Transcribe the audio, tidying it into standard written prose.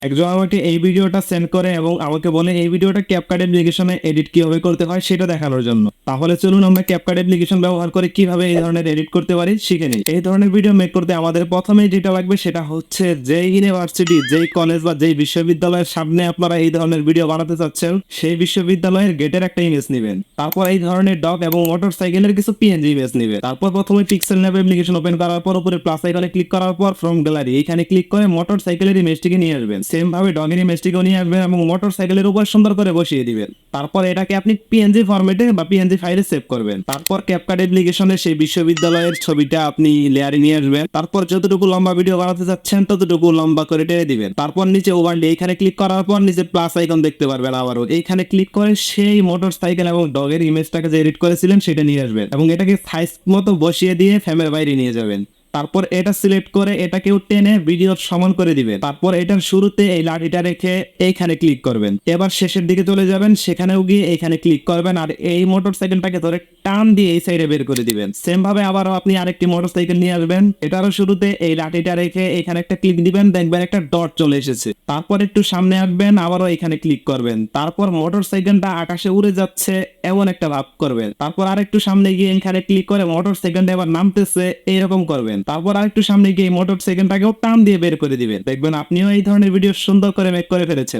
একজন আমাকে এই ভিডিওটা সেন্ড করে এবং আমাকে বলে এই ভিডিওটা ক্যাপকাট অ্যাপ্লিকেশনে এডিট কিভাবে করতে হয় সেটা দেখানোর জন্য। তাহলে চলুন আমরা ক্যাপকাট অ্যাপ্লিকেশন ব্যবহার করে কিভাবে এই ধরনের এডিট করতে পারি শিখে নিই। এই ধরনের ভিডিও মেক করতে আমাদের প্রথমেই যেটা লাগবে সেটা হচ্ছে যেই ইউনিভার্সিটি, যেই কলেজ বা যেই বিশ্ববিদ্যালয়ের সামনে আপনারা এই ধরনের ভিডিও বানাতে চাচ্ছেন সেই বিশ্ববিদ্যালয়ের গেটের একটা ইমেজ নেবেন। তারপর এই ধরনের ডগ এবং মোটরসাইকেলের কিছু পিএনজি ইমেজ নেবেন। তারপর প্রথমে পিক্সেল ল্যাব অ্যাপ্লিকেশন ওপেন করার পর উপরে প্লাস আইকনে ক্লিক করার পর ফ্রম গ্যালারি এখানে ক্লিক করে মোটরসাইকেলের ইমেজটিকে নিয়ে আসবেন। সেম ভাবে ডগের ইমেজটিকেও নিয়ে আসবেন এবং মোটরসাইকেলের উপর সুন্দর করে বসিয়ে দিবেন। তারপর এটাকে আপনি পিএনজি ফরম্যাটে বা পিএনজি ফাইলে সেভ করবেন। তারপর ক্যাপকাট অ্যাপ্লিকেশনে সেই বিশ্ববিদ্যালয়ের ছবিটা আপনি লেয়ারে নিয়ে আসবেন। তারপর যতটুকু লম্বা ভিডিও বানাতে চাচ্ছেন ততটুকু লম্বা করে টেনে দিবেন। তারপর নিচে ওভারলে এখানে ক্লিক করার পর নিচে প্লাস আইকন দেখতে পারবেন। আবারও এইখানে ক্লিক করে সেই মোটরসাইকেল এবং ডগের ইমেজটাকে যে এডিট করেছিলেন সেটা নিয়ে আসবেন এবং এটাকে সাইজ মতো বসিয়ে দিয়ে ফ্রেমের বাইরে নিয়ে যাবেন। তারপর এটা সিলেক্ট করে এটাকেও টেনে ভিডিওর সমান করে দিবেন। তারপর এটার শুরুতে এই লাঠিটা রেখে এইখানে ক্লিক করবেন। এবার শেষের দিকে চলে যাবেন, সেখানেও গিয়ে এইখানে ক্লিক করবেন আর এই মোটরসাইকেলটাকে ধরে টান দিয়ে এই সাইডে বের করে দিবেন। সেম ভাবে আবারও আপনি আরেকটি মোটরসাইকেল নিয়ে আসবেন, এটারও শুরুতে এই লাঠিটা রেখে এখানে একটা ক্লিক দিবেন, দেখবেন একটা ডট চলে এসেছে। তারপর একটু সামনে আসবেন, আবারও এখানে ক্লিক করবেন। তারপর মোটরসাইকেলটা আকাশে উড়ে যাচ্ছে এমন একটা ভাব করবেন। তারপর আরেকটু সামনে গিয়ে এখানে ক্লিক করে মোটরসাইকেলটা এবার নামতেছে এইরকম করবেন। তারপর আরেকটু সামনে গিয়ে মোটরসাইকেলটাকেও টান দিয়ে বের করে দিবেন। দেখবেন আপনিও এই ধরনের ভিডিও সুন্দর করে মেক করে ফেলেছেন।